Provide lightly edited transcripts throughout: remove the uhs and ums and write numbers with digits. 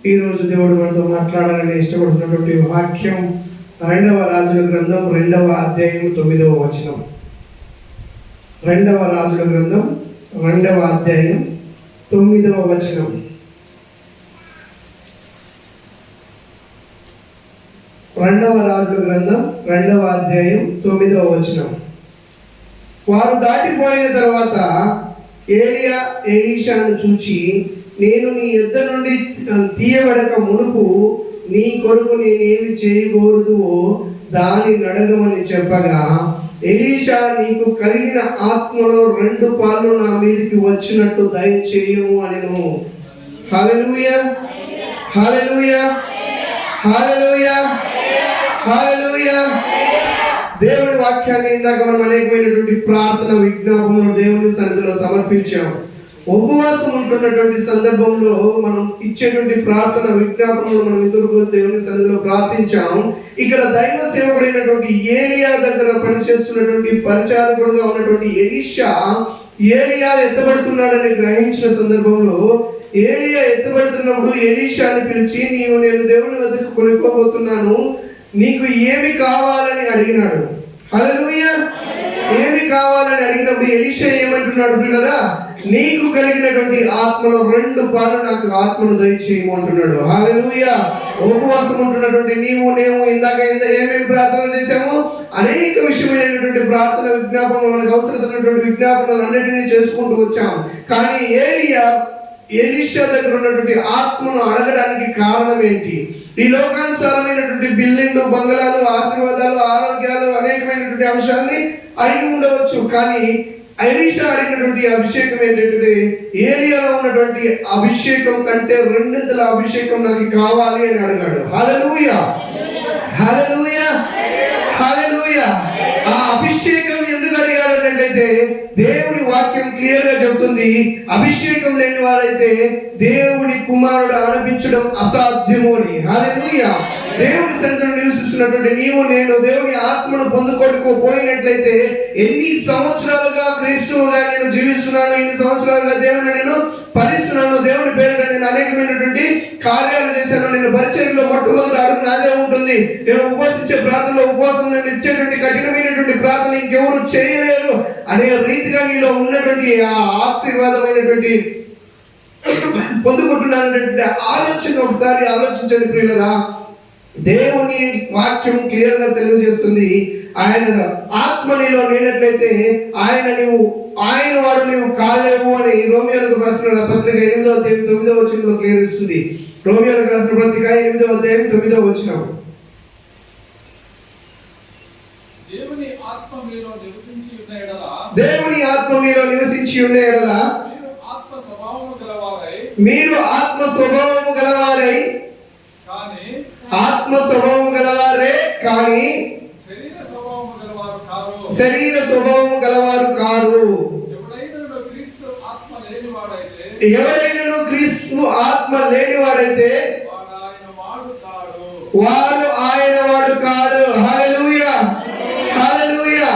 ఈరోజు దేవుడు మనతో మాట్లాడాలని ఇష్టపడుతున్నటువంటి వాక్యం 2వ రాజుల గ్రంథం 2వ అధ్యాయం 9వ వచనం. 2వ రాజుల గ్రంథం 2వ అధ్యాయం 9వ వచనం. రెండవ రాజుల గ్రంథం 2వ అధ్యాయం 9వ వచనం. వారు దాటిపోయిన తర్వాత ఏలియా ఎలీషాను చూచి, నేను నీ యుద్ధ నుండి తీయబడక మునుపు నీ కొరకు నేనేమి చేయకూడదువో దాని నడగమని చెప్పగా, ఎలీషా, నీకు కలిగిన ఆత్మలో 2 పాలు నా మీదకి వచ్చినట్టు దయచేయము అనెను. హల్లెలూయా, హల్లెలూయా, హల్లెలూయా, హల్లెలూయా. దేవుడి వాక్యాన్ని ఇందాక మనం అనేకమైనటువంటి ప్రార్థన విజ్ఞాపనలు దేవుని సన్నిధిలో సమర్పించాము. ఉపవాసం ఉంటున్నటువంటి సందర్భంలో మనం ఇచ్చేటువంటి ప్రార్థన విజ్ఞాపనలు మనం ఇతరులు దేవుని సన్నిధిలో ప్రార్థించాము. ఇక్కడ దైవ సేవకుడైనటువంటి ఏలియా దగ్గర పనిచేస్తున్నటువంటి పరిచారకుడుగా ఉన్నటువంటి ఎలీషా, ఏలియా ఎత్తబడుతున్నాడని గ్రహించిన సందర్భంలో ఏలియా ఎత్తబడుతున్నప్పుడు ఎలీషాని పిలిచి, నేను దేవుని వద్దకు కొనుక్కోబోతున్నాను, నీకు ఏమి కావాలని అడిగినాడు. హల్లెలూయా. ఏమి కావాలని అడిగినప్పుడు ఎలీషా ఏమంటున్నాడు? పిల్లరా, నీకు కలిగినటువంటి ఆత్మలో 2 పాలు నాకు ఆత్మను దయచేయము అంటున్నాడు. హల్లెలూయా. ఉపవాసం ఉంటున్నటువంటి నేను ఇందాక ఏమేమి ప్రార్థన చేశాము? అనేక విషయమైనటువంటి ప్రార్థన విజ్ఞాపనలు, మనకు అవసరమైనటువంటి విజ్ఞాపనలు అన్నిటినీ చేసుకుంటూ వచ్చాము. కానీ ఎలీషా దగ్గర ఉన్నటువంటి ఆత్మను అడగడానికి కారణం ఏంటి? ఈ లోకానుసారమైనటువంటి బిల్డింగ్లు, బంగళాలు, ఆశీర్వాదాలు, ఆరోగ్యాలు, అనేకమైనటువంటి అంశాలని అడిగి ఉండవచ్చు. కానీ ఎలీషా అడిగినటువంటి అభిషేకం ఏంటంటే, ఏలియాలో ఉన్నటువంటి అభిషేకం కంటే 2 అభిషేకం నాకు కావాలి అని అడిగాడు. హల్లెలూయా, హల్లెలూయా, హల్లెలూయా. ఆ అభిషేకం ఎందుకు అడిగాడు అన్నట్లయితే, దేవుడి వాక్యం క్లియర్ గా చెబుతుంది, అభిషేకం లేని వారైతే దేవుడి కుమారుడు అనిపించడం అసాధ్యము అని. హల్లెలూయా. దేవుడి సన్నిధిలో నివసిస్తున్నటువంటి నేను దేవుని ఆత్మను పొందుకోకపోయినట్లయితే, ఎన్ని సంవత్సరాలుగా క్రైస్తవుగా నేను జీవిస్తున్నాను, ఎన్ని సంవత్సరాలుగా దేవుని నేను ఫలిస్తున్నాను, దేవుని పేరిట నేను అనేకమైనటువంటి కార్యాలు చేశాను, నేను పరిచర్యలో మొట్టమొదటి అడుగు నాదే ఉంటుంది, నేను ఉపవాసించే ప్రార్థనలో ఉపవాసం నేను ఇచ్చేటువంటి కఠినమైనటువంటి ప్రార్థన ఇంకెవరు చేయలేరు అనే రీతిగా నీలో ఉన్నటువంటి ఆ ఆశీర్వాదమైనటువంటి పొందుకుంటున్నానటువంటి ఆలోచన ఒకసారి ఆలోచించండి ప్రియులరా. దేవుని వాక్యం క్లియర్ గా తెలియజేస్తుంది, ఆయన ఆత్మ నీలో లేనట్లయితే ఆయన వాడు నీవు కాలేవు అని రోమియోలకు రాసిన పత్రిక 8వ అధ్యాయం 9వ వచనంలో క్లియర్ ఇస్తుంది. రోమియోలకు రాసిన పత్రిక 8వ అధ్యాయం 9వ వచనం. దేవుని ఆత్మ మీలో నివసించి ఉన్న ఎడల మీరు ఆత్మ స్వభావము గలవారై కానీ శరీర స్వభావము గలవారు కారు. ఎవరైనా క్రీస్తు ఆత్మ లేనివాడైతే వారు ఆయన వాడు కాడు. హల్లెలూయా, హల్లెలూయా.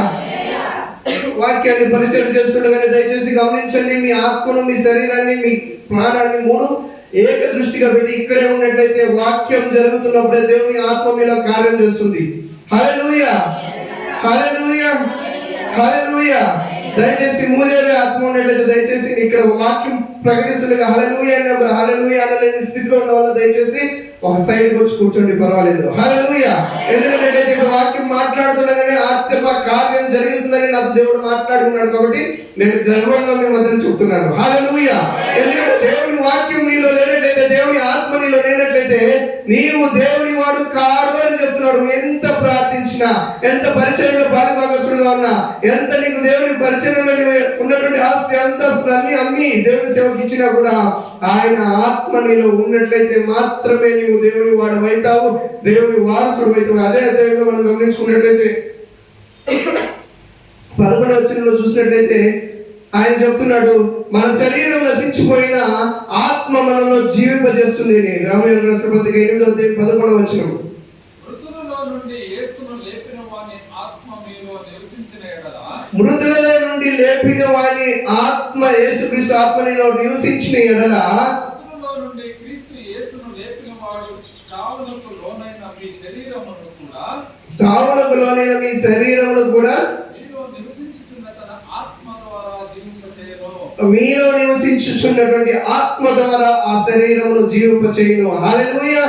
వాక్యాన్ని పరిచయం చేస్తుండగానే దయచేసి గమనించండి, మీ ఆత్మను, మీ శరీరాన్ని, మీ ప్రాణాన్ని 3 ఏక దృష్టిగా పెట్టి ఇక్కడే ఉన్నట్లయితే వాక్యం జరుగుతున్నప్పుడే దేవుని ఆత్మ మీలో కార్యం చేస్తుంది. హల్లెలూయా, హల్లెలూయా, హల్లెలూయా. దయచేసి మూదేవి ఆత్మ ఉన్నట్లయితే దయచేసి ఇక్కడ వాక్యం ప్రకటిస్తుండగా హల్లెలూయా అనలేని స్థితిలో ఉన్న వాళ్ళు దయచేసి ఒక సైడ్కి వచ్చి కూర్చోండి, పర్వాలేదు. హల్లెలూయా. ఎందుకంటే ఇక్కడ వాక్యం మాట్లాడుతుండగానే ఆత్మ కార్యం జరుగుతుందని నాతో దేవుడు మాట్లాడుకున్నాడు కాబట్టి నేను గర్వంగా మీ మధ్యన చెప్తున్నాను. హల్లెలూయా. ఎందుకంటే దేవుని వాక్యం నీలో లేనట్లయితే, దేవుని ఆత్మ నీలో లేనట్లయితే నీవు దేవుని వాడు కాడు అని చెప్తున్నాడు. ఎంత ప్రార్థించినా, ఎంత పరిచర్యలో పాలిభాగస్తుడుగా ఉన్నా, ఎంత నీకు దేవుని పరిచర్యలో ఉన్నటువంటి ఆస్తి అంతస్తులన్నీ అమ్మి దేవుని సేవకి ఇచ్చినా కూడా ఆయన ఆత్మ నీలో ఉన్నట్లయితే మాత్రమే నీవు దేవుని వాడు అవుతావు, దేవుని వారసుడు అవుతావు. అదే అధ్యాయంలో మనం గమనించుకున్నట్లయితే 11వ వచనంలో చూసినట్లయితే ఆయన చెప్తున్నాడు, మన శరీరం నశించిపోయిన ఆత్మ మనలో జీవింపజేస్తుంది అని. రోమియోలకు రాసిన పత్రిక 8వ అధ్యాయం 11వ వచనం. మృతులలో నుండి లేపిన వాని ఆత్మ యేసుక్రీస్తు ఆత్మ నీలో నివసించిన ఎడల లేపిన వాడు చావునకు లోనైన మీ శరీరమును కూడా సావునకు లోనైన మీ శరీరమును కూడా మీలో నివసించుచున్న తన ఆత్మ ద్వారా జీవింపచేయను. మీలో నివసించుచున్నటువంటి ఆత్మ ద్వారా ఆ శరీరమును జీవింపచేయును. హల్లెలూయా,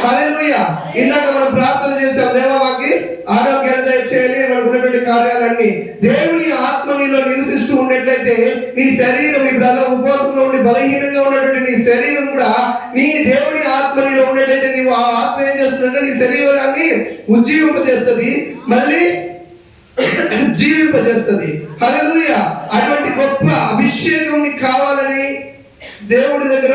హల్లెలూయా. ఇందాక మనం ప్రార్థన చేసాం, దేవా మాకి ఆరోగ్యాన్ని దయచేయాలి, మనకు ఉన్నటువంటి కార్యాలన్నీ. దేవుని ఆత్మ నీలో నివసిస్తూ ఉన్నట్లయితే నీ శరీరం, ఇప్పుడు ఉపవాసంలో ఉండి బలహీనంగా ఉన్నటువంటి నీ శరీరం కూడా నీ దేవుని ఆత్మ నీలో ఉన్నట్లయితే నీవు ఆ ఆత్మ ఏం చేస్తుందంటే నీ శరీరాన్ని ఉజ్జీవింపజేస్తుంది, మళ్ళీ జీవింపజేస్తుంది. హల్లెలూయా. అటువంటి గొప్ప అభిషేకం నీకు కావాలని దేవుడి దగ్గర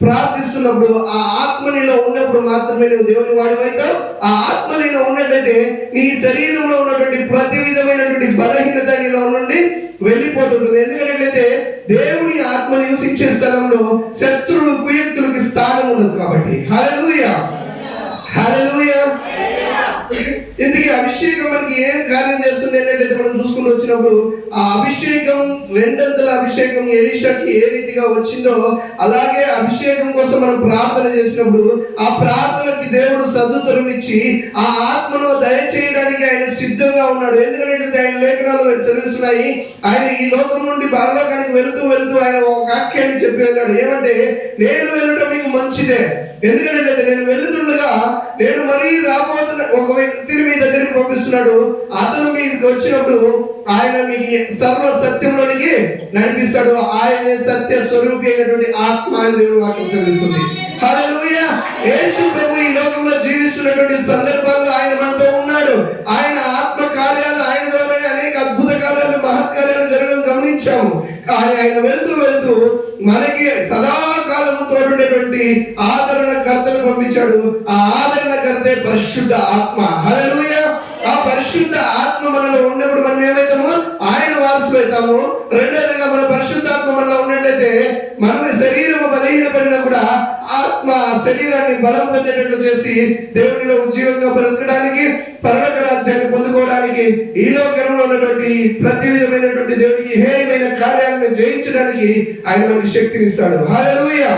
ప్రార్థిస్తున్నప్పుడు, ఆ ఆత్మ నీలో ఉన్నప్పుడు మాత్రమే నువ్వు దేవుని వాడివైతావు. ఆ ఆత్మ నీలో ఉన్నట్లయితే నీ శరీరంలో ఉన్నటువంటి ప్రతి విధమైనటువంటి బలహీనత నీలో నుండి వెళ్ళిపోతుంటుంది. ఎందుకంటే దేవుని ఆత్మ నివసించే స్థలంలో శత్రువులు కుయుక్తులకి స్థానం ఉండదు కాబట్టి. హల్లెలూయా, హల్లెలూయా. ఇందుకే అభిషేకం మనకి ఏం కార్యం చేస్తుంది ఏంటంటే మనం చూసుకుంటూ వచ్చినప్పుడు ఆ అభిషేకం, రెండంతల అభిషేకం ఎలీషాకి ఏ రీతిగా వచ్చిందో అలాగే అభిషేకం కోసం మనం ప్రార్థన చేసినప్పుడు ఆ ప్రార్థనకి దేవుడు సదుత్తరం ఇచ్చి ఆ ఆత్మను దయచేయడానికి ఆయన సిద్ధంగా ఉన్నాడు. ఎందుకంటే ఆయన లేఖనాలు సెలవిస్తున్నాయి, ఆయన ఈ లోకం నుండి పరలోకానికి వెళుతూ వెళుతూ ఆయన ఒక వాక్యాన్ని చెప్పి వెళ్ళాడు. ఏమంటే, నేను వెళ్ళటం మీకు మంచిదే, ఎందుకంటే నేను వెళుతుండగా నేను మరీ రాబోతున్న ఒక వ్యక్తిని మీ దగ్గరికి పంపిస్తున్నాడు. అతను మీకు వచ్చినప్పుడు ఆయన మీకు సర్వ సత్యంలోనికి నడిపిస్తాడు. ఆయనే సత్య స్వరూపి అయినటువంటి ఆత్మ అని దేవుని వాక్యం సెలవిస్తుంది. హల్లెలూయా. యేసు ప్రభు ఈ లోకంలో జీవిస్తున్నటువంటి సందర్భాల్లో ఆయన మనతో ఉన్నాడు. ఆయన ఆత్మ కార్యాలు ఆయన ద్వారానే అనేక అద్భుత కార్యాలు, మహత్కార్యాలు జరగడం గమనించాము. కానీ ఆయన వెళ్తూ వెళ్తూ మనకి సదాకాలము తోడుండేటువంటి ఆదరణకర్తను పంపించాడు. ఆ ఆదరణకర్తే పరిశుద్ధ ఆత్మ. హల్లెలూయా. ఆ పరిశుద్ధ ఆత్మ మనలో ఉన్నప్పుడు మనం ఏమైతామో ఆయన వారసులు అవుతాము. రెండోదిగా మన పరిశుద్ధాత్మ మనలో ఉన్నట్లయితే మనం శరీరం బలహీనపడినా కూడా ఆత్మ శరీరాన్ని బలం పొందేటట్లు చేసి దేవునిలో ఉద్యోగంగా బ్రతకడానికి, పరలోక రాజ్యాన్ని పొందుకోవడానికి, ఈ లోకంలో ఉన్నటువంటి ప్రతి విధమైనటువంటి దేవునికి హేయమైన కార్యాలను జయించడానికి ఆయన మనకి శక్తిని ఇస్తాడు. హల్లెలూయా,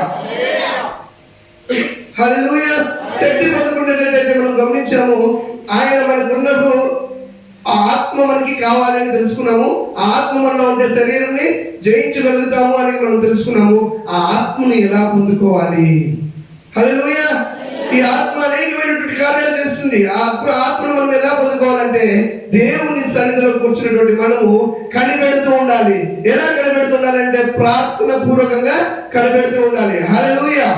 హల్లెలూయా. శక్తి పొందుకునేటట్లయితే మనం గమనించాము, ఆయన మనకు ఉన్నప్పుడు ఆ ఆత్మ మనకి కావాలని తెలుసుకున్నాము. ఆ ఆత్మ మనలో ఉంటే శరీరాన్ని జయించగలుగుతాము అని మనం తెలుసుకున్నాము. ఆ ఆత్మని ఎలా పొందుకోవాలి? హల్లెలూయా. ఈ ఆత్మ అనేకమైనటువంటి కార్యాలు చేస్తుంది. ఆ ఆత్మను మనం ఎలా పొందుకోవాలంటే దేవుని సన్నిధిలో కూర్చున్నటువంటి మనము కనిపెడుతూ ఉండాలి. ఎలా కనిపెడుతూ ఉండాలంటే ప్రార్థన పూర్వకంగా కనిపెడుతూ ఉండాలి. హల్లెలూయా.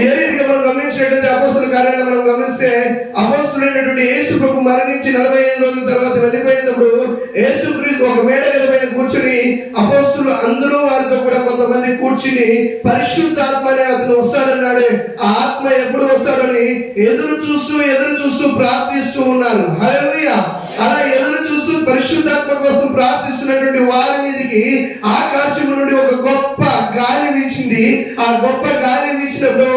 ఏ రీతిగా మనం గమనించినట్లయితే అపోస్తుల కార్యాలను మనం గమనిస్తే అపోస్తులైనటువంటి యేసు ప్రభు మరణించి 45 రోజుల తర్వాత వెళ్ళిపోయినప్పుడు యేసుక్రీస్తు ఒక మేడ గది పైన కూర్చుని అపోస్తులు అందరూ వారితో కూడా కొంతమంది కూర్చుని పరిశుద్ధాత్మ అనే అతను వస్తాడన్నాడే, ఆ ఆత్మ ఎప్పుడు వస్తాడని ఎదురు చూస్తూ ప్రార్థిస్తూ ఉన్నారు. హల్లెలూయా. అలా ఎదురు చూస్తూ పరిశుద్ధాత్మ కోసం ప్రార్థిస్తున్నటువంటి వారి మీదకి ఆకాశం నుండి ఒక గొప్ప గాలి వీచింది. ఆ గొప్ప గాలి వీచినప్పుడు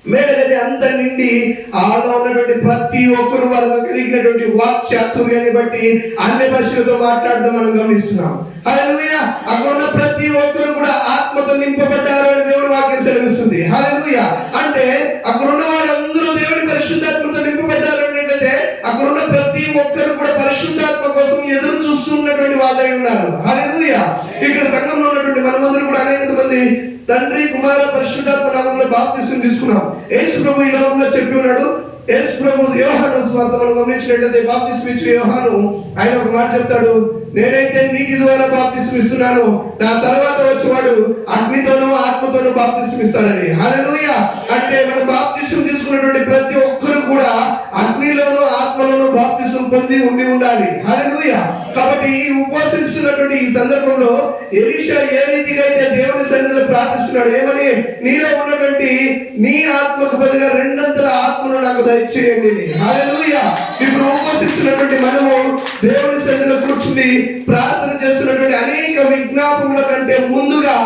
మేడగది అంత నిండి ఆలో ఉన్నటువంటి ప్రతి ఒక్కరు వాళ్ళకు కలిగినటువంటి వాక్ చాతుర్యాన్ని బట్టి అన్ని భాషలతో మాట్లాడడం మనం గమనిస్తున్నాం. హల్లెలూయా. అక్కడ ఉన్న ప్రతి ఒక్కరు కూడా ఆత్మతో నింపబడ్డారు అని దేవుని వాక్యం సెలవిస్తుంది. హల్లెలూయా. అంటే అక్కడ ఉన్న వారందరూ దేవుని పరిశుద్ధాత్మతో నింపబడ్డారు అంటే అక్కడ ఉన్న ప్రతి ఒక్కరు కూడా పరిశుద్ధాత్మ కోసం ఎదురు చూస్తున్నటువంటి వాళ్ళై ఉన్నారు. హల్లెలూయా. ఇక్కడ సంఘంలో ఉన్నటువంటి మనమందరూ కూడా అనేక మంది తండ్రి, కుమార, పరిశుద్ధాత్మ నామములో బాప్తిస్మం తీసుకున్నాం. యేసు ప్రభు ఈ లోకంలో చెప్పి ఉన్నాడు. యేసు ప్రభు యోహాను సువార్త మనం గమనించినట్లయితే బాప్తిస్మం ఇచ్చే యోహాను ఆయన ఒక మాట చెప్తాడు, నేనైతే నీటి ద్వారా బాప్తిస్మం ఇస్తున్నాను, నా తర్వాత వచ్చేవాడు అగ్నితోనూ ఆత్మతోనూ బాప్తిస్మం ఇస్తాడని. హల్లెలూయా. అంటే మనం బాప్తిస్మం తీసుకున్నటువంటి ప్రతి ఒక్కరు కూడా అగ్నిలోనూ ఆత్మలోనూ బాప్తిస్మం పొంది ఉండాలి. హల్లెలూయా. కాబట్టి ఈ ఉపవాసిస్తున్నటువంటి ఈ సందర్భంలో ఎలీషా ఏ రీతిగా అయితే దేవుని సన్నిధిలో ప్రార్థిస్తున్నాడు, ఏమని? నీలో ఉన్నటువంటి నీ ఆత్మకు బదులుగా రెండంతల ఆత్మను నాకు దయచేయండి. హల్లెలూయా. ఇప్పుడు ఉపవాసిస్తున్నటువంటి మనము దేవుని సన్నిధిలో కూర్చుని ప్రార్థన చేస్తున్నటువంటి అనేక విజ్ఞాపముల కంటే ముందుగా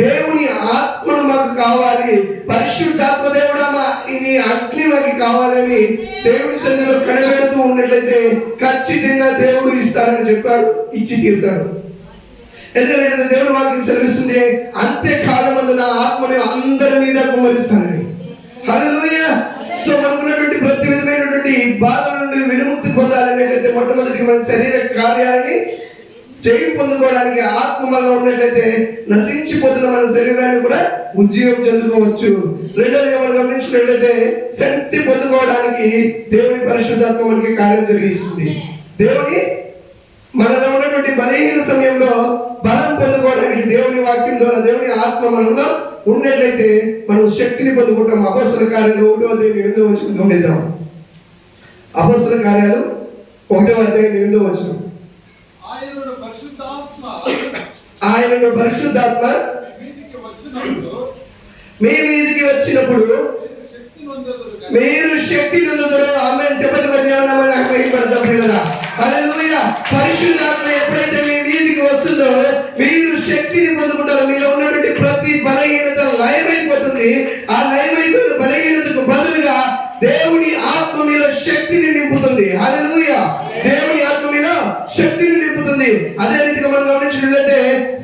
దేవుని ఆత్మను మాకు కావాలి, పరిశుద్ధాత్మ దేవుడా నీ అగ్ని మాకు కావాలని దేవుని సన్నిధిలో కనిపెడుతూ ఉన్నట్లయితే ఖచ్చితంగా దేవుడు ఇస్తాడని చెప్పాడు, ఇచ్చి తీరుతాడు. ఎందుకంటే దేవుడి వాక్యం సెలవిస్తుంది, అంత్యకాలమందు నా ఆత్మని అందరి మీద కుమ్మరిస్తానని. హల్లెలూయా. సో మనకున్నటువంటి ప్రతి విధమైనటువంటి బాధల నుండి విముక్తి పొందాలనేటైతే మొట్టమొదటి మన శరీర కార్యాలని చేయి పొందుకోవడానికి ఆత్మ మనలో ఉన్నట్లయితే నశించిపోతున్న మన శరీరాన్ని కూడా ఉజ్జీవం చెందుకోవచ్చు. రెండోదిగా మనం గమనించుకున్నట్లయితే శక్తి పొందుకోవడానికి దేవుని పరిశుద్ధాత్మ మనకి కార్యం జరిగిస్తుంది. దేవుని మనలో ఉన్నటువంటి బలహీన సమయంలో బలం పొందుకోవడానికి దేవుని వాక్యం ద్వారా దేవుని ఆత్మ మనలో ఉన్నట్లయితే మనం శక్తిని పొందుకుంటాం. అపొస్తలుల కార్యాలు 1వ అధ్యాయం 8వ వచనం గమనిద్దాం. అపొస్తలుల కార్యాలు 1వ అధ్యాయం 8వ వచనం. ఆయనను పరిశుద్ధాత్మ మీ మీదికి వచ్చినప్పుడు మీరు శక్తి పొందుతారు. ఆమేన్ చెప్పండి. హల్లెలూయా. పరిశుద్ధాత్మ ఎప్పుడైతే మీ మీదికి వస్తుందో మీరు శక్తిని పొందుకుంటారు. మీలో ఉన్నటువంటి ప్రతి బలహీనత లయమైపోతుంది. ఆ లయమైపోయిన బలహీనతకు బదులుగా దేవుని ఆత్మ మీలో శక్తిని నింపుతుంది. హల్లెలూయా. దేవుని ఆత్మ మీలో శక్తిని నింపుతుంది. అదే రీతిగా మనం గమనించినట్లయితే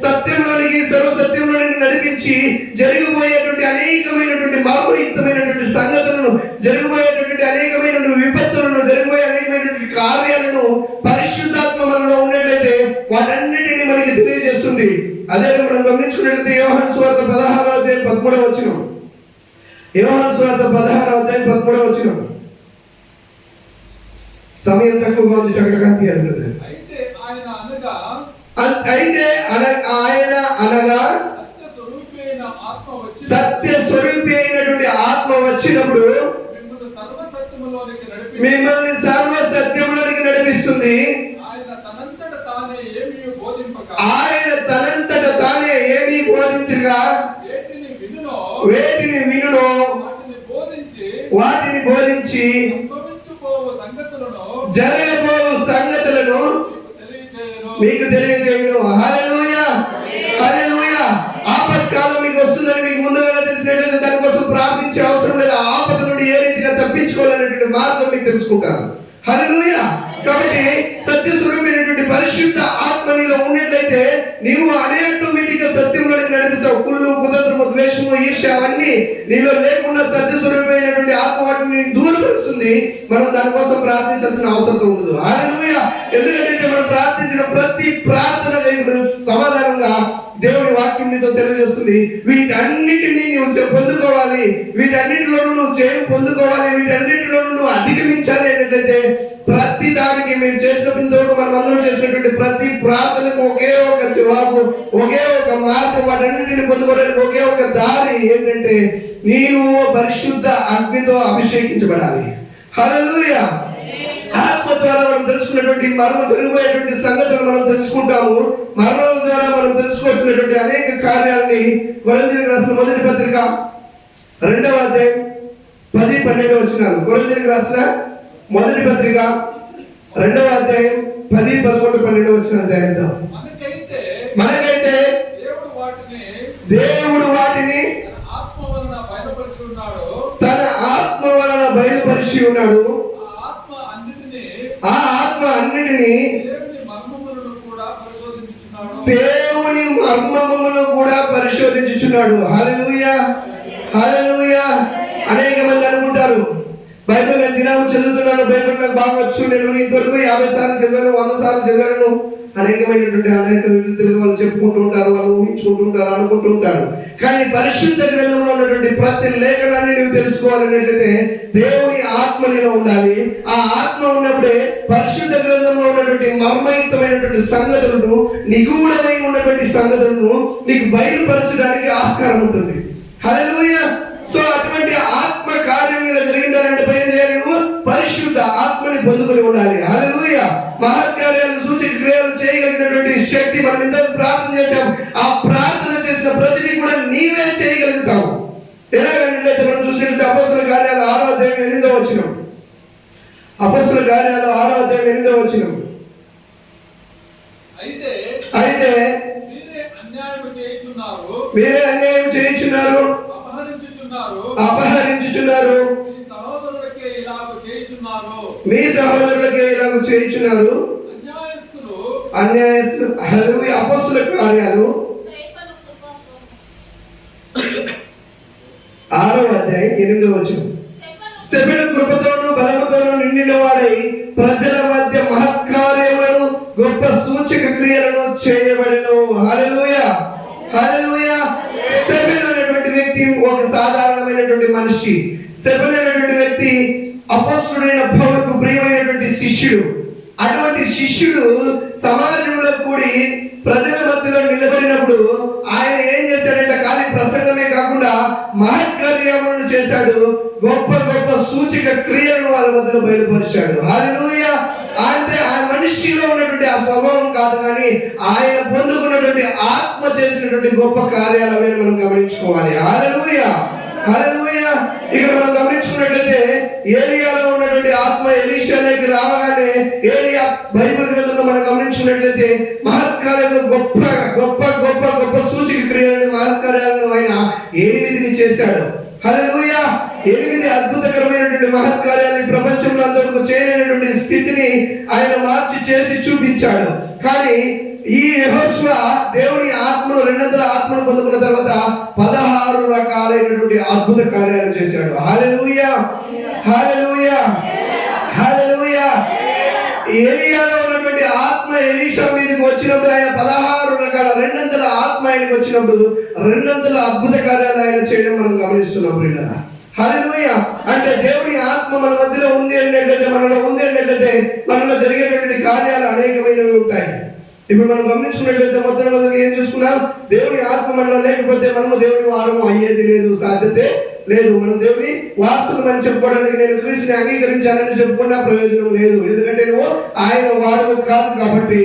సత్యంలోనికి సర్వసత్యంలోనికి నడిపించి జరగబోయేటువంటి అనేకమైనటువంటి మర్మయుక్తమైనటువంటి సంగతులను, జరగబోయేటువంటి అనేకమైనటువంటి విపత్తులను, జరగబోయే అనేకమైనటువంటి కార్యాలను పరిశుద్ధాత్మ మనలో ఉన్నట్లయితే వాటన్నిటిని మనకి తెలియజేస్తుంది. అదే మనం గమనించుకున్నట్లయితే యోహాను సువార్త 16వ అధ్యాయం 13వ వచనం. యోహాను సువార్త 16వ అధ్యాయం 13వ వచనం. సమయం తక్కువగా ఉంది, టకటకాంతి అంటుంది. అయితే ఆయన అనగా సత్య స్వరూపి అయినటువంటి ఆత్మ వచ్చినప్పుడు మిమ్మల్ని సర్వ సత్యంలోనికి నడిపిస్తుంది. ఆయన తనంతట తానే ఏమీ బోధించగా వేటిని వినునో వాటిని బోధించి జరగబోవు సంగతులను మీకు తెలియజేయును. హల్లెలూయా. హల్లెలూయా. ఆపత్కాలం మీకు వస్తుందని మీకు ముందుగానే తెలిసినట్లయితే దానికోసం ప్రార్థించే అవసరం లేదు. ఆ ఆపద నుండి ఏ రీతిగా తప్పించుకోవాలనేటువంటి మార్గం మీకు తెలుసుకుంటారు. హల్లెలూయా. కాబట్టి సత్య స్వరూపమైనటువంటి పరిశుద్ధ ఆత్మ నీలో ఉన్నట్లయితే నీవు ఆటోమేటిక్ గా సత్యంలోకి నడిపిస్తావు. కుళ్ళు, కుతంత్రము, ద్వేషము, ఈర్ష్య అవన్నీ నీలో లేకుండా సత్య స్వరూపమైనటువంటి ఆత్మ వాటిని దూరపరుస్తుంది. మనం దానికోసం ప్రార్థించాల్సిన అవసరం ఉండదు. హల్లెలూయా. ఎందుకంటే మనం ప్రార్థించిన ప్రతి ప్రార్థన దేవుడు సమాధానంగా దేవుడి వాక్యం నీతో తెలియజేస్తుంది. వీటన్నిటినీ నువ్వు పొందుకోవాలి, వీటన్నిటిలోనూ నువ్వు జయం పొందుకోవాలి, వీటన్నిటిలోనూ నువ్వు అధిగమించాలి అనేటైతే ప్రతి దానికి మీరు చేసినప్పుడు మనం అందరూ చేసినటువంటి ప్రతి ప్రార్థనకు ఒకే ఒక జవాబు, ఒకే ఒక మార్గం, వాటన్నిటిని పొందుకోవడానికి ఒకే ఒక దారి ఏంటంటే నీవు పరిశుద్ధ అగ్నితో అభిషేకించబడాలి. హల్లెలూయా. ఆత్మ ద్వారా మనం తెలుసుకున్నటువంటి మరణం జరిగిపోయేటువంటి సంగతులు మనం తెలుసుకుంటాము. మరణం ద్వారా మనం తెలుసుకోవాల్సినటువంటి అనేక కార్యాలని కొరింథీయులకు రాసిన మొదటి పత్రిక 2వ అధ్యాయం 10-12 వచనాలు. కొరింథీయులకు రాసిన మొదటి పత్రిక 2వ అధ్యాయం 10-11-12 వచనాలు ధ్యానిద్దాం. మనకైతే దేవుడు వాటిని తన ఆత్మ వలన బయలుపరిచి ఉన్నాడు. ఆ ఆత్మ అన్నిటినీ దేవుని మర్మములను కూడా పరిశోధించుచున్నాడు. హల్లెలూయా. హల్లెలూయా. అనేక మంది అనుకుంటారు, బైబిల్ నేను దినాము చదువుతున్నాను, బైబిల్ నాకు బాగా వచ్చు, నేను ఇంతవరకు 50 సార్లు చదివాను, 100 సార్లు చదివాను. అనేకమైనటువంటి అనేక తెలుగు వాళ్ళు చెప్పుకుంటూ ఉంటారు, వాళ్ళు ఊహించుకుంటూ ఉంటారు, అనుకుంటూ ఉంటారు. కానీ పరిశుద్ధ గ్రంథంలో ఉన్నటువంటి ప్రతి లేఖనాన్ని నువ్వు తెలుసుకోవాలన్నట్లయితే దేవుని ఆత్మ నీలో ఉండాలి. ఆ ఆత్మ ఉన్నప్పుడే పరిశుద్ధ గ్రంథంలో ఉన్నటువంటి మర్మయుక్తమైనటువంటి సంగతులను, నిగూఢమై ఉన్నటువంటి సంగతులను నీకు బయలుపరచడానికి ఆస్కారం ఉంటుంది. హల్లెలూయా. సో అటువంటి ఆత్మ కార్యం మీద జరిగిందాలంటే భయం చేయాలి, నువ్వు పరిశుద్ధ ఆత్మని పొందుకొని ఉండాలి. హల్లెలూయా. మహత్కార్యాలు, సూచక క్రియలు చేయగలిగినటువంటి శక్తి మనం ఇంత ప్రార్థన చేశాం. ఆ ప్రార్థన చేసిన ప్రతిదీ కూడా నీవే చేయగలుగుతావు. ఎలాగంటే మనం చూసినట్లయితే అపొస్తలుల కార్యాలు 6వ అధ్యాయం 8వ వచనం. అపొస్తలుల కార్యాలు 6వ అధ్యాయం 8వ వచనం. అయితే మీరే అన్యాయం చేయుచున్నారు, అపహరించుచున్నారు, మీ సహోదరులకే ఇలాగ చేయుచున్నారు. అన్యాయస్తులు హల్లెలూయా అపోస్తుల కార్యాలు 6వ అధ్యాయం 8వ వచనం. స్టెఫెను కృపతోను బలముతోను నిండిన వాడై ప్రజల మధ్య మహత్కార్యములను గొప్ప సూచక క్రియలను చేయబడెను. హల్లెలూయా హల్లెలూయా. స్టెఫెను అనేటువంటి వ్యక్తి ఒక సాధారణమైనటువంటి మనిషి. స్టెఫెను అనేటువంటి వ్యక్తి అపోస్తలుడైన పౌలుకు ప్రియమైనటువంటి శిష్యుడు. అటువంటి శిష్యుడు సమాజంలో కూడి ప్రజల మధ్యలో నిలబడినప్పుడు ఆయన ఏం చేశాడంటే ఖాళీ ప్రసంగమే కాకుండా మహత్కార్యములను చేశాడు. గొప్ప గొప్ప సూచక క్రియలను వాళ్ళ మధ్యలో బయలుపరిచాడు. హల్లెలూయా. అంటే ఆ మనిషిలో ఉన్నటువంటి ఆ స్వభావం కాదు, కానీ ఆయన పొందుకున్నటువంటి ఆత్మ చేసినటువంటి గొప్ప కార్యాలు అవి మనం గమనించుకోవాలి. హల్లెలూయా హల్లెలూయా. ఇక్కడ మనం గమనించుకున్నట్లయితే ఏలియాలో ఉన్నటువంటి ఆత్మ ఎలీషాలోకి రావగానే ఏలియా బైబిల్ గ్రంథంలో మనం గమనించుకున్నట్లయితే మహత్కార్యాలను గొప్ప గొప్ప గొప్ప గొప్ప సూచక క్రియలను మహత్కార్యాలను ఆయన 8 చేశాడు. హల్లెలూయా. 8 అద్భుతకరమైనటువంటి మహత్కార్యాలు ఈ ప్రపంచంలో అంతవరకు చేయలేనటువంటి స్థితిని ఆయన మార్చి చేసి చూపించాడు. కానీ ఈ యెహోషువ దేవుని ఆత్మను 200 ఆత్మను పొందుకున్న తర్వాత 16 రకాలైనటువంటి అద్భుత కార్యాలు చేశాడు. హల్లెలూయా హల్లెలూయా హల్లెలూయా. ఏలియాలో ఉన్నటువంటి ఆత్మ ఎలీషా మీదకి వచ్చినప్పుడు ఆయన 16 రకాల 200 ఆత్మ ఆయనకు వచ్చినప్పుడు 200 అద్భుత కార్యాలు ఆయన చేయడం మనం గమనిస్తున్నాం ప్రియులారా. హల్లెలూయా. అంటే దేవుని ఆత్మ మన మధ్యలో ఉంది అన్నట్లయితే, మనలో ఉంది అన్నట్లయితే మనలో జరిగేటువంటి కార్యాలు అనేకమైనవి ఉంటాయి. ఇప్పుడు మనం గమనించుకున్నట్లయితే మొదటి ఏం చూసుకున్నాం? దేవుని ఆత్మ మనలో లేకపోతే మనము దేవుని వారము అయ్యేది లేదు, సాధ్యతే లేదు. మనం దేవుని వారసులు అని చెప్పుకోవడానికి నేను క్రీస్తుని అంగీకరించానని చెప్పుకున్నా ప్రయోజనం లేదు. ఎందుకంటే నువ్వు ఆయన వాడు కాదు కాబట్టి.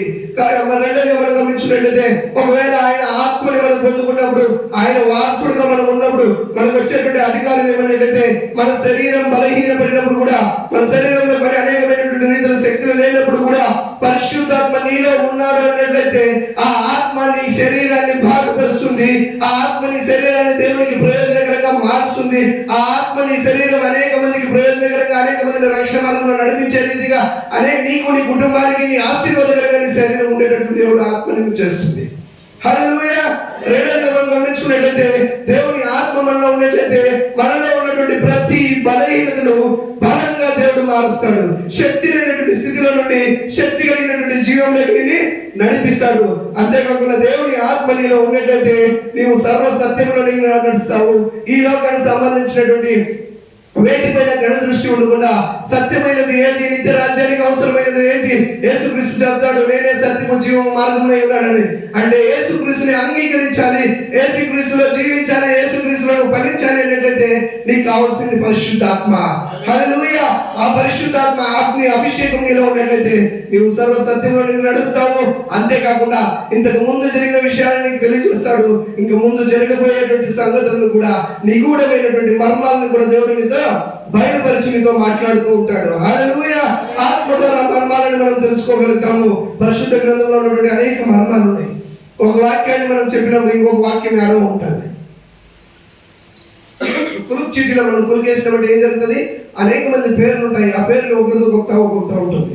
మనం గమనించుకున్నట్లయితే ఒకవేళ ఆయన ఆత్మని మనం పొందుకున్నప్పుడు, ఆయన వారసుడిగా మనం ఉన్నప్పుడు మనకు వచ్చేటువంటి అధికారం ఏమన్నట్లయితే, మన శరీరం బలహీనపడినప్పుడు కూడా, మన శరీరంలో కొన్ని అనేకమైనటువంటి రీతుల శక్తులు లేనప్పుడు కూడా పరిశుద్ధాత్మ నీలో ఉన్నాడు అన్నట్లయితే ఆ ఆత్మ నీ శరీరాన్ని బాగుపరుస్తుంది. ఆ ఆత్మ నీ శరీరాన్ని దేవునికి ప్రయోజనకరంగా మారుస్తుంది. ఆ ఆత్మ నీ శరీరం అనేక మందికి ప్రయోజనకరంగా, అనేక మందిని రక్షణ మార్గంలో నడిపించే రీతిగా, నీకు నీ కుటుంబానికి నీ ఆశీర్వాదకరంగా నీ శరీరం ఉండేటట్టు దేవుడు ఆత్మని చేస్తుంది. హల్లెలూయా. రెండోది మనం గమనించుకున్నట్లయితే దేవుని ఆత్మ మనలో ఉన్నట్లయితే మనలో ఉన్నటువంటి ప్రతి బలహీనతను బలంగా దేవుడు మారుస్తాడు. శక్తి లేనటువంటి స్థితిలో నుండి శక్తి కలిగినటువంటి జీవంలోకి నడిపిస్తాడు. అంతేకాకుండా దేవుని ఆత్మ నీలో ఉన్నట్లయితే నీవు సర్వ సత్యంలో నడుస్తావు. ఈ లోకానికి సంబంధించినటువంటి వేటిపైన గణ దృష్టి ఉండకుండా సత్యమైనది ఏది, నిత్య రాజ్యానికి అవసరమైనది ఏంటి? యేసుక్రీస్తు చెప్తాడు, నేనే సత్యము జీవము మార్గమై ఉన్నానని. అంటే యేసుక్రీస్తుని అంగీకరించాలి, యేసుక్రీస్తులో జీవించాలి, యేసుక్రీస్తులో ఫలించాలి అన్నట్లయితే నీకు కావాల్సింది పరిశుద్ధాత్మ. హల్లెలూయా. ఆ పరిశుద్ధాత్మ ఆత్మ అభిషేకం నీలో ఉన్నట్లయితే నీవు సర్వ సత్యంలో నడుస్తావు. అంతేకాకుండా ఇంతకు ముందు జరిగిన విషయాలను నీకు తెలియజేస్తాడు. ఇంక ముందు జరగబోయేటువంటి సంగతులను కూడా, నిగూఢమైనటువంటి మర్మాలను కూడా దేవుడు నీతో బయలుపరిచి నీతో మాట్లాడుతూ ఉంటాడు. హల్లెలూయా. ఆత్మ ద్వారా మర్మాలను మనం తెలుసుకోగలుగుతాము. పరిశుద్ధ గ్రంథంలో ఉన్నటువంటి అనేక మర్మాలు ఉన్నాయి. ఒక వాక్యాన్ని మనం చెప్పినప్పుడు ఇంకొక వాక్యం అడవ ఉంటుంది. కులుక్ చీటీలో మనం కులికేసినప్పుడు ఏం జరుగుతుంది? అనేక మంది పేర్లు ఉంటాయి. ఆ పేర్లు ఒకరితో ఒక్కొక్క ఉంటుంది.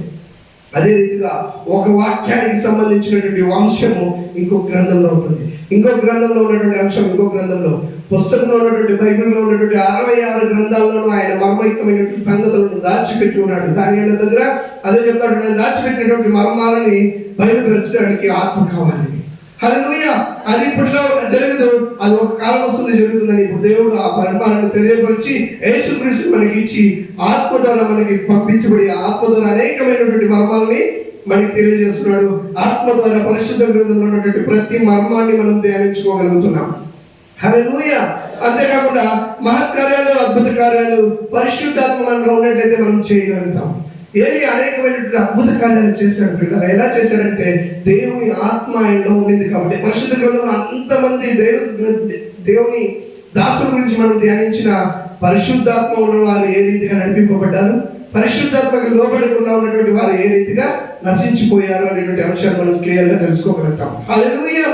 అదే రీతిగా ఒక వాక్యానికి సంబంధించినటువంటి వంశము ఇంకొక గ్రంథంలో ఉంటుంది. ఇంకొక గ్రంథంలో ఉన్నటువంటి అంశం ఇంకొక గ్రంథంలో, పుస్తకంలో ఉన్నటువంటి బైబిల్లో ఉన్నటువంటి 66 గ్రంథాల్లోనూ ఆయన మర్మయుక్తమైనటువంటి సంగతులను దాచిపెట్టి ఉన్నాడు. దానియేలు దగ్గర అదే చెప్తాడు, నేను దాచిపెట్టినటువంటి మర్మాలని బయలుపరచడానికి ఆత్మ కావాలి. హల్లెలూయా. అది ఇప్పటిలో జరగదు, అది ఒక కాలం వస్తుంది జరుగుతుందని ఇప్పుడు దేవుడు ఆ మర్మాలను తెలియపరిచి యేసుక్రీస్తు మనకి ఇచ్చి ఆత్మ ద్వారా మనకి పంపించబడి ఆత్మ ద్వారా అనేకమైనటువంటి మర్మాలని మనకి తెలియజేస్తున్నాడు. ఆత్మ ద్వారా పరిశుద్ధ గ్రంథంలో ఉన్నటువంటి ప్రతి మర్మాన్ని మనం ధ్యానించుకోగలుగుతున్నాం. హల్లెలూయా. అంతేకాకుండా మహత్కార్యాలు, అద్భుత కార్యాలు పరిశుద్ధాత్మ మనలో ఉన్నట్లయితే మనం చేయగలుగుతాం. ఏలి అనేకమైనటువంటి అద్భుత కార్యాలు చేశాడు పిల్లలు. ఎలా చేశాడంటే దేవుని ఆత్మ ఆయనలో ఉండింది కాబట్టి. పరిశుద్ధ గ్రంథంలో అంతమంది దేవుని దాసుల గురించి మనం ధ్యానించిన పరిశుద్ధాత్మ ఉన్న వారు ఏ రీతిగా నడిపింపబడ్డారు, పరిశుద్ధాత్మకి లోబడకుండా ఉన్నటువంటి వారు ఏ రీతిగా నశించిపోయారు అనేటువంటి అంశాలు మనం క్లియర్ గా తెలుసుకోగలుగుతాం. హల్లెలూయా.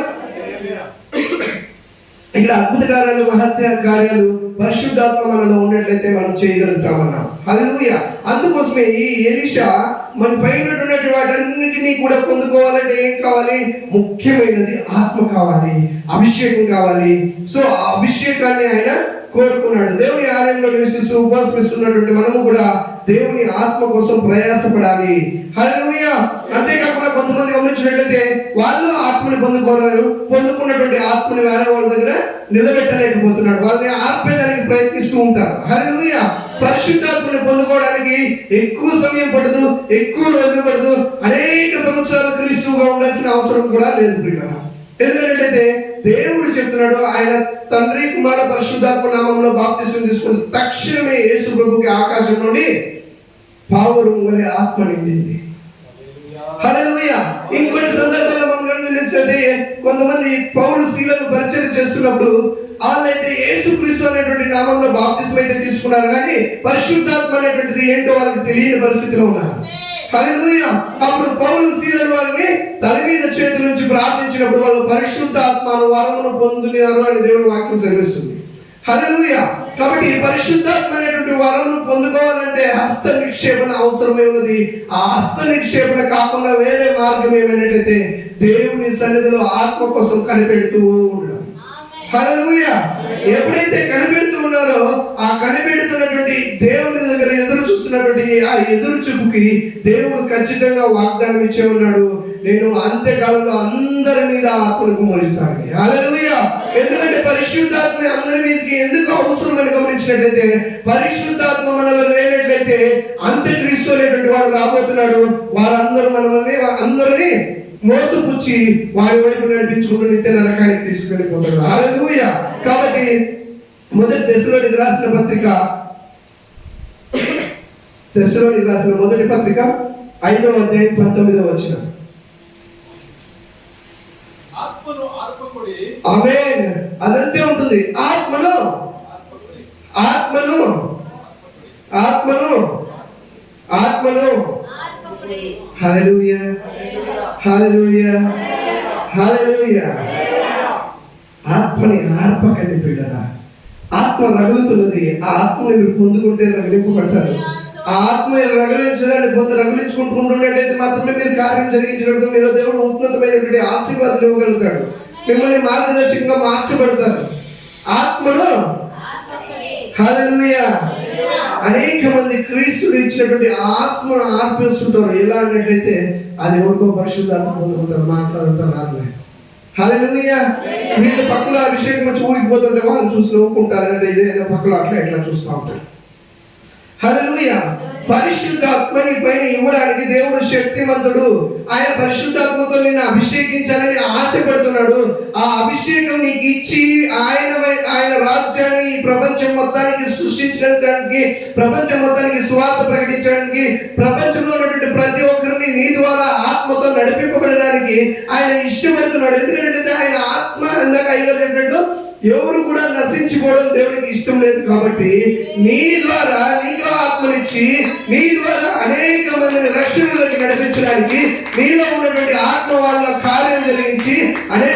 ఇక్కడ అద్భుత కార్యాలు, మహత్య కార్యాలు పరిశుద్ధాత్మ మనలో ఉన్నట్లయితే మనం చేయగలుగుతామన్నాం. హల్లెలూయా. అందుకోసమే ఈ ఎలీషా మన పైన ఉన్నటువంటి వాటన్నిటినీ కూడా పొందుకోవాలంటే ఏం కావాలి? ముఖ్యమైనది ఆత్మ కావాలి, అభిషేకం కావాలి. సో ఆ అభిషేకాన్ని ఆయన కోరుకున్నాడు. దేవుని ఆలయంలో నివసిస్తూ ఉపవాసం ఇస్తున్నటువంటి మనము కూడా దేవుని ఆత్మ కోసం ప్రయాసపడాలి. హల్లెలూయా. అంతేకాకుండా కొంతమంది గమనించినట్లయితే వాళ్ళు ఆత్మని పొందుకున్నటువంటి ఆత్మని వేరే వాళ్ళ దగ్గర నిలబెట్టలేకపోతున్నాడు. వాళ్ళని ఆర్పేదానికి ప్రయత్నిస్తూ ఉంటారు. హల్లెలూయా. పరిశుద్ధాత్మని పొందుకోవడానికి ఎక్కువ సమయం పడదు, ఎక్కువ రోజులు పడదు, అనేక సంవత్సరాలు క్రీస్తుగా ఉండాల్సిన అవసరం కూడా లేదు ప్రియులారా. ఎందుకంటే దేవుడు చెప్తున్నాడు, ఆయన తండ్రి కుమార పరిశుద్ధాత్మ నామంలో బాప్తిస్మం తీసుకుని తక్షణమే యేసు ప్రభుకి ఆకాశం నుండి పావురం వలె ఆత్మ నిండింది. హల్లెలూయా. ఇంకొన్ని సందర్భాల్లో మనం గమనించినట్లయితే కొంతమంది పౌలు శీలను పరిచయం చేస్తున్నప్పుడు వాళ్ళైతే యేసుక్రీస్తు అనేటువంటి నామంలో బాప్తిస్మం అయితే తీసుకున్నారు, కానీ పరిశుద్ధాత్మ అనేటువంటిది ఏంటో వాళ్ళకి తెలియని పరిస్థితిలో ఉన్నారు. హల్లెలూయా. అప్పుడు పౌలు శీలను వారిని తల మీద చేతుల నుంచి ప్రార్థించినప్పుడు వాళ్ళు పరిశుద్ధాత్మను వరమును పొందినారు అని దేవుని వాక్యం సెలవిస్తుంది. హల్లెలూయా. కాబట్టి పరిశుద్ధాత్మ అనేటువంటి వరమును పొందుకోవాలంటే హస్త నిక్షేపణ అవసరమే ఉన్నది. ఆ హస్త నిక్షేపణ కాకుండా వేరే మార్గం ఏమైనట్టయితే దేవుని సన్నిధిలో ఆత్మ కోసం కనిపెడుతూ ఉండడం. హల్లెలూయా. ఎప్పుడైతే కనిపెడుతూ ఉన్నారో ఆ కనిపెడుతున్నటువంటి దేవుని దగ్గర ఎదురు చూస్తున్నటువంటి ఆ ఎదురు చూపుకి దేవుడు ఖచ్చితంగా వాగ్దానం ఇచ్చే ఉన్నాడు, నేను అంత్యకాలంలో అందరి మీద ఆత్మను కుమ్మరిస్తాను. హల్లెలూయా. ఎందుకంటే పరిశుద్ధాత్మ అందరి మీదకి ఎందుకు అవసరమని గమనించినట్లయితే పరిశుద్ధాత్మ మనలో లేనట్లయితే అంత్యక్రీస్తు అనేటువంటి వాడు రాబోతున్నాడు. వారందరూ మనల్ని అందరినీ మోసపుచ్చి వాడి వైపు నడిపించుకుంటూ నిత్య నరకానికి తీసుకెళ్ళిపోతాడు. హల్లెలూయా. కాబట్టి మొదటి తెస్సలోనికీయులకు రాసిన పత్రిక, తెస్సలోనికీయులకు రాసిన మొదటి పత్రిక 5వ అధ్యాయం 19వ వచనం. ఆత్మను ఆర్పకుడి. ఆమేన్. అదంతే ఉంటుంది. ఆత్మను ఆత్మను ఆత్మను ఆత్మను ఆర్పకుడి. హల్లెలూయా. హల్లెలూయా. హల్లెలూయా. ఆత్మని ఆర్పకండి బిడ్డరా. ఆత్మ రగులుతున్నది. ఆ ఆత్మని మీరు పొందుకుంటే రగిలింపబడతారు. ఆ ఆత్మ రగిలించడాన్ని రగిలించుకుంటున్నట్లయితే మాత్రమే మీరు కార్యం జరిగించగలుగుతారు. మీరు దేవుడు ఉన్నతమైనటువంటి ఆశీర్వాదాలు ఇవ్వగలుగుతాడు. మిమ్మల్ని మార్గదర్శకంగా మార్చబడతారు. ఆత్మను హల్లెలూయా. అనేక మంది క్రీస్తుడు ఇచ్చినటువంటి ఆత్మను ఆర్పేస్తుంటారు. ఎలా అన్నట్లయితే అది ఎవరికో పరిశుద్ధాత్మ పొందుకుంటారు, మాట్లాడుతారు రాదు. హల్లెలూయా. వీళ్ళ పక్కల అభిషేకం వచ్చి ఊగిపోతుంటే వాళ్ళు చూసి నవ్వుకుంటారు, అంటే ఇదేదో పక్కల అట్లా ఎట్లా చూస్తూ ఉంటారు. హల్లెలూయా. పరిశుద్ధాత్మని పైన ఇవ్వడానికి దేవుడు శక్తిమంతుడు. ఆయన పరిశుద్ధాత్మతో నిన్ను అభిషేకించాలని ఆశపడుతున్నాడు. ఆ అభిషేకం నీకు ఇచ్చి ఆయన రాజ్యాన్ని ఈ ప్రపంచం మొత్తానికి సృష్టించడానికి, ప్రపంచం మొత్తానికి సువార్త ప్రకటించడానికి, ప్రపంచంలో ఉన్నటువంటి ప్రతి ఒక్కరిని నీ ద్వారా ఆత్మతో నడిపింపబడడానికి ఆయన ఇష్టపడుతున్నాడు. ఎందుకంటే ఆయన ఆత్మ ఇందాక అయ్యారు చెప్పినట్టు ఎవరు కూడా నశించిపోవడం దేవునికి ఇష్టం లేదు. కాబట్టి నీ ద్వారా నీకు ఆత్మనిచ్చి నీ ద్వారా అనేక మందిని రక్షణలోకి నడిపించడానికి నీలో ఉన్నటువంటి ఆత్మ వాళ్ళ కార్యం జరిగించి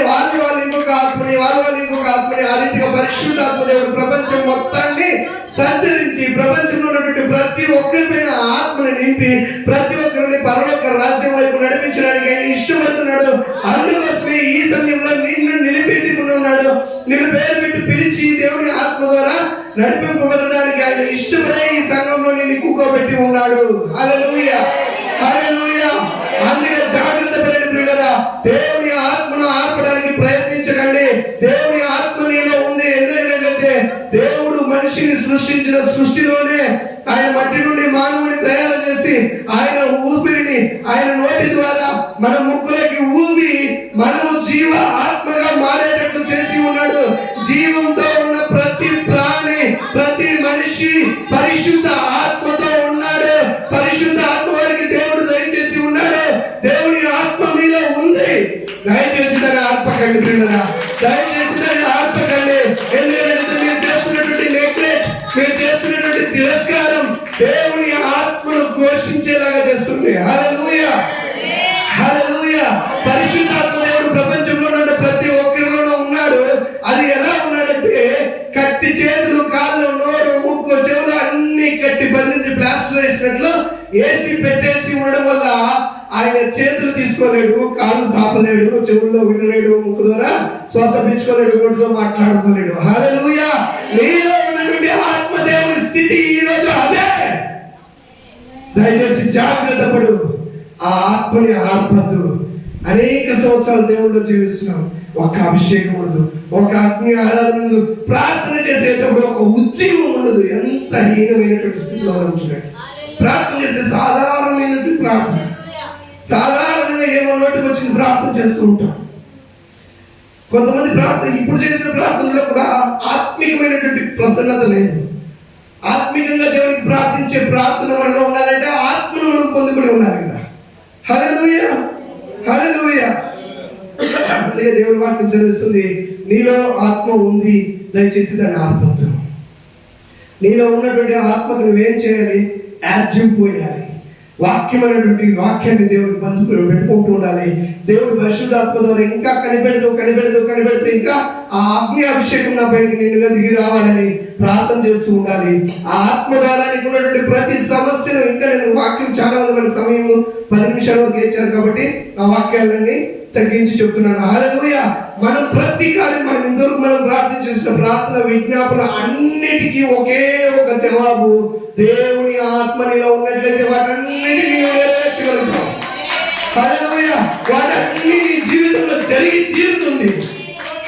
వాళ్ళు ఇంకొక ఆత్మని వాళ్ళు ఇంకొక ఆత్మని ఆ రీతిగా పరిశుద్ధాత్మ దేవుడు ప్రపంచం మొత్తాన్ని సంచరించి ప్రపంచంలో ఉన్నటువంటి ప్రతి ఒక్కరిపైన ఆత్మని నింపి ప్రతి ఒక్కరిని పరలోక రాజ్యం వైపు నడిపించడానికి ఆయన ఇష్టపడుతున్నాడు. అందుకోసమే ఈ సమయంలో నిన్ను నిలబెట్టుకుని ఉన్నాడు. నిన్ను పేరు పెట్టి పిలిచి దేవుని ఆత్మ ద్వారా నడిపింపబడడానికి ఆయన ఇష్టపడే ఈ సంఘంలో నిన్ను కూకోబెట్టి ఉన్నాడు. హల్లెలూయా. హల్లెలూయా. అందుకే జాగ్రత్త పడండి ప్రియులారా. దేవుని ఆత్మను ఆర్పడానికి ప్రయత్నించకండి. దేవుని ఆత్మ నీలో ఉంది. ఎందుకంటే దేవుడు మనిషిని సృష్టించిన సృష్టిలోనే ఆయన మట్టి నుండి మానవుని తయారు చేసి ఆయన ఊపిరిని ఆయన నోటి ద్వారా మన ముక్కులకి ఊపి మనము జీవ ఆత్మగా మారేటట్లు చేసి ఉన్నాడు. జీవంతో ఉన్న ప్రతి ప్రాణి, ప్రతి మనిషి పరిశుద్ధ ఆత్మతో ఉన్నాడు. పరిశుద్ధ ఆత్మ వారికి దేవుడు దయచేసి ఉన్నాడు. దేవుని ఆత్మ మీలో ఉంది. దయచేసి దాన్ని ఆర్పకండి పిల్లరా. దయచేసి దాన్ని ఆర్పకండి. ఎందుకంటే మీరు చేస్తున్నటువంటి నెగ్లెక్ట్, మీరు చేస్తున్నటువంటి తిరస్కారం దేవుని ఆత్మను ఘోషించేలాగా చేస్తుంది. హల్లెలూయా. హల్లెలూయా. పరిశుద్ధాత్మ దేవుడు ప్రపంచంలో ఉన్న ప్రతి ఒక్కరిలోనూ ఉన్నాడు. అది ఎలా ఉన్నాడు మూసివేసినట్లు ఏసీ పెట్టేసి ఉండడం వల్ల ఆయన చేతులు తీసుకోలేడు, కాళ్ళు చాపలేడు, చెవుల్లో వినలేడు, ముక్కు ద్వారా శ్వాస పీల్చుకోలేడు, నోటితో మాట్లాడుకోలేడు. హల్లెలూయా. నీలో ఉన్నటువంటి ఆత్మదేవుని స్థితి ఈ రోజు అదే. దయచేసి జాగ్రత్త పడు, ఆ ఆత్మని ఆర్పద్దు. అనేక సంవత్సరాలు దేవుడిలో జీవిస్తున్నాం, ఒక అభిషేకం ఉండదు, ఒక అగ్ని ఆరాధన ఉండదు, ప్రార్థన చేసేటప్పుడు ఒక ఉద్యమం ఉండదు. ఎంత హీనమైనటువంటి స్థితిలో ఉంటున్నాడు. ప్రార్థన చేస్తే సాధారణమైనటువంటి ప్రార్థన, సాధారణంగా ఏమో నోటికి వచ్చింది ప్రార్థన చేస్తూ ఉంటాం. కొంతమంది ప్రార్థన ఇప్పుడు చేసిన ప్రార్థనలో కూడా ఆత్మీయమైనటువంటి ప్రసన్నత లేదు. ఆత్మీయంగా దేవునికి ప్రార్థించే ప్రార్థన మనలో ఉండాలంటే ఆత్మను మనం పొందుకుని ఉండాలి కదా. హల్లెలూయా, హల్లెలూయా. అందుకే దేవుడి వాక్యం చదివిస్తుంది, నీలో ఆత్మ ఉంది, దయచేసి దాన్ని ఆర్పొద్దు. నీలో ఉన్నటువంటి ఆత్మకు నువ్వేం చేయాలి? యాజ్యం పోయాలి. వాక్యమైనటువంటి వాక్యాన్ని దేవుడికి పంచుకుని పెట్టుకుంటూ ఉండాలి. దేవుడు పరిశుద్ధాత్మ ద్వారా ఇంకా కనిపెడుతూ ఇంకా ఆ అగ్ని అభిషేకం నా పైకి నిన్నుగా దిగి రావాలని ప్రార్థన చేస్తూ ఉండాలి. ఆ ఆత్మ ద్వారా నీకు ఉన్నటువంటి ప్రతి సమస్యను ఇంకా నేను వాక్యం చాలా మంది మన సమయం 10 నిమిషాల వరకు ఇచ్చారు కాబట్టి ఆ వాక్యాలన్నీ తగ్గించి చెప్తున్నాను. హల్లెలూయా. మనం ప్రతి కార్యం మనం ఇంతవరకు మనం ప్రార్థన చేసిన ప్రార్థన విజ్ఞాపన అన్నిటికీ ఒకే ఒక జవాబు, దేవుని ఆత్మ నీలో ఉన్నట్లయితే వాటన్నిటినీ నెరవేర్చగలుగుతాం. హల్లెలూయా. వాటన్ని నీ జీవితంలో జరిగి తీరుతుంది.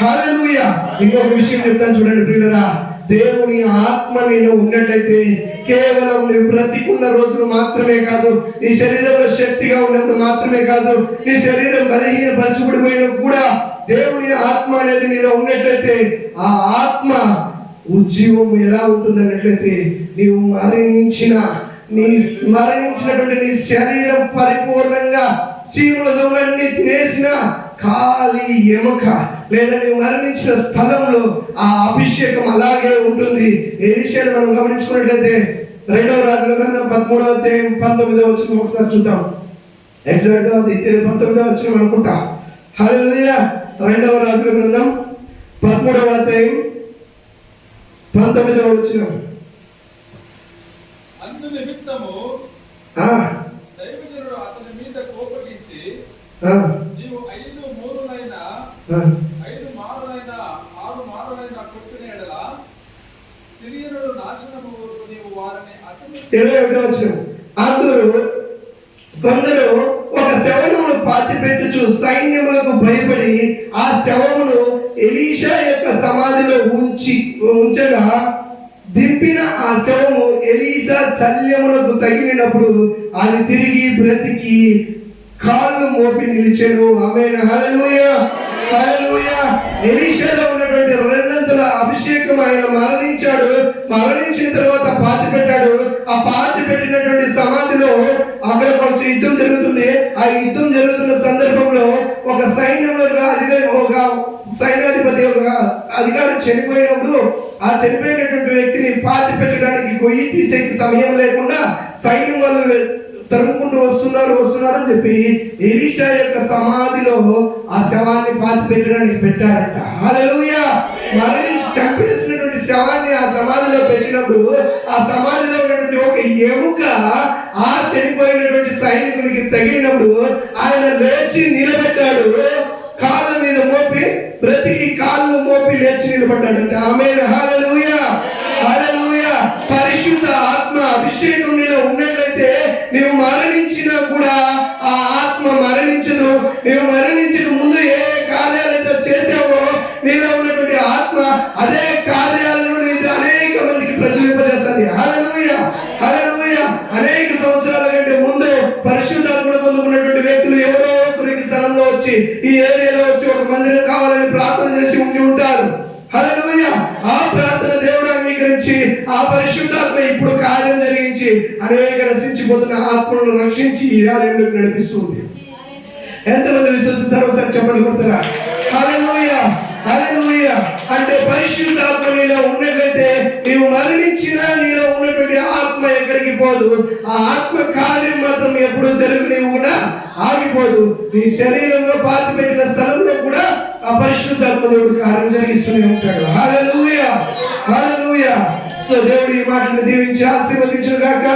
హల్లెలూయా. ఇంకొక విషయం చెప్తాను చూడండి ప్రియులారా, దేవుని ఆత్మ నీలో ఉన్నట్లయితే కేవలం నువ్వు బ్రతికున్న రోజులు మాత్రమే కాదు, నీ శరీరంలో శక్తిగా ఉన్నప్పుడు మాత్రమే కాదు, నీ శరీరం బలహీనపరచబడిపోయినా కూడా దేవుని ఆత్మ అనేది నీలో ఉన్నట్లయితే ఆ ఆత్మ ఉజ్జీవం ఎలా ఉంటుంది అన్నట్లయితే నీవు మరణించినటువంటి నీ శరీరం పరిపూర్ణంగా చీమల దొంగలన్నీ తినేసిన ఖాళీ ఎముక లేదా నీవు మరణించిన స్థలంలో ఆ అభిషేకం అలాగే ఉంటుంది. ఈ విషయాన్ని మనం గమనించుకున్నట్లయితే 2వ రాజుల గ్రంథం 13వ అధ్యాయం 19వ వచనం ఒకసారి చూద్దాం. ఎగ్జాక్ట్ గా 19వ వచనం అనుకుంటా. హల్లెలూయా. 2వ రాజుల గ్రంథం 13వ అధ్యాయం 19వ వచనం. అందు నిమిత్తము దైవజనుడు అతని మీద కోపగించి నీవు 5 మూరులైన 5 మారులైన 6 మారులైన కొట్టిన ఎడల సిరియనుడు నాశనము వరకు నీవు వారిని అతని 21వ వచనం. అందరూ కొందరు ఒక శవమును పాతిపెట్టుచు సైన్యములకు భయపడి ఆ శవమును ఎలీషా యొక్క సమాధిలో ఉంచగా దింపిన ఆ శవము ఎలీషా శల్యములకు తగిలినప్పుడు అది తిరిగి బ్రతికి కాళ్ళు మోపి నిలిచెను. ఆమేన్. హల్లెలూయా, హల్లెలూయా. ఎలీషాలో ఉన్నటువంటి 2 అభిషేకం ఆయన మరణించాడు. మరణించిన తర్వాత పాతి పెట్టాడు. ఆ పాతి పెట్టినటువంటి సమాధిలో అక్కడ కొంచెం యుద్ధం జరుగుతుంది. ఆ యుద్ధం జరుగుతున్న సందర్భంలో ఒక సైన్యంలో ఒక సైన్యాధిపతి ఒక అధికారి చనిపోయినప్పుడు ఆ చనిపోయినటువంటి వ్యక్తిని పాతి పెట్టడానికి గొయ్యి తీసే సమయం లేకుండా సైన్యం వాళ్ళు తరుముకుంటూ వస్తున్నారు అని చెప్పి ఎలీషా యొక్క సమాధిలో ఆ శవాన్ని పాతి పెట్టడానికి పెట్టారంట. హల్లెలూయా. మరణించి చంపేసినటువంటి శవాన్ని ఆ సమాధిలో పెట్టినప్పుడు ఆ సమాధిలో ఉన్నటువంటి ఒక ఎముక ఆ చనిపోయినటువంటి సైనికునికి తగిలినప్పుడు ఆయన లేచి నిలబెట్టాడు. కాళ్ళ మీద మోపి బ్రతికి కాళ్ళు మోపి లేచి నిలబడ్డాడంట. ఆమేన్. హల్లెలూయా, హల్లెలూయా. పరిశుద్ధ ఆత్మ అభిషేకం నీలో ఉన్నట్లయితే నీవు మరణించినా కూడా ఆ ఆత్మ మరణించదు. నీవు మరణించిన ముందు ఏ కార్యాలతో చేసావో నీలో ఉన్నటువంటి ఆత్మ అదే కార్యాలను నీకు అనేక మందికి ప్రజ్వలింపజేస్తుంది. హల్లెలూయా, హల్లెలూయా. అనేక సంవత్సరాల కంటే ముందు పరిశుద్ధాత్మను పొందుకున్నటువంటి వ్యక్తులు ఎవరో ఒకరికి స్థలంలో వచ్చి ఈ ఏరియాలో వచ్చి ఒక మందిరం కావాలని ప్రార్థన చేసి ఉండి ఉంటారు. హల్లెలూయా. ఆ ప్రార్థన దేవుడు అంగీకరించి ఆ పరిశుద్ధాత్మ ఇప్పుడు కార్యం జరిగించి అనేక నశించిపోతున్న ఆత్మలను రక్షించి ఈ ఆలయంలోకి నడిపిస్తుంది. ఎంతమంది విశ్వసిస్తారు? ఒకసారి చెప్పండి కొడతారా? హల్లెలూయా, హల్లెలూయా. అంటే పరిశుద్ధాత్మ నీలో ఉన్నట్లయితే నీవు మరణించినా నీలో ఉన్నటువంటి ఆత్మ ఎక్కడికి పోదు. ఆ ఆత్మ కార్యం మాత్రం ఎప్పుడు జరగనివి కూడా ఆగిపోదు. నీ శరీరంలో పాతి పెట్టిన స్థలంలో కూడా ఆ పరిశుద్ధాత్మ దేవుడు కార్యం జరిగిస్తూనే ఉంటాడు. హల్లెలూయా, హల్లెలూయా. సో దేవుడు ఈ మాటను దీవించి ఆశీర్వదించును గాక.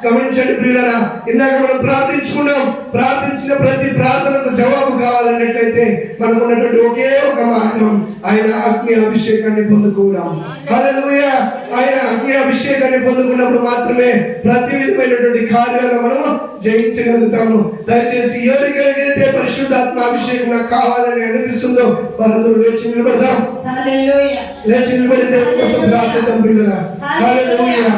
గమనించండి ప్రియులారా, ఇందాక మనం ప్రార్థించుకున్నాం. ప్రార్థించిన ప్రతి ప్రార్థనకు జవాబు కావాలన్నట్లయితే మనకు ఉన్నటువంటి ఒకే ఒక మార్గం, ఆయన అగ్ని అభిషేకాన్ని పొందుకోవడం. హల్లెలూయా. ఆయన అగ్ని అభిషేకాన్ని పొందుకున్నప్పుడు మాత్రమే ప్రతి విధమైనటువంటి కార్యాలు మనము జయించగలుగుతాము. దయచేసి ఎవరికైతే పరిశుద్ధాత్మ అభిషేకం నాకు కావాలని అనిపిస్తుందో వారందరూ లేచి నిలబడదాం. లేచి నిలబడి దేవుని కోసం ప్రార్థిద్దాం ప్రియులారా. హల్లెలూయా.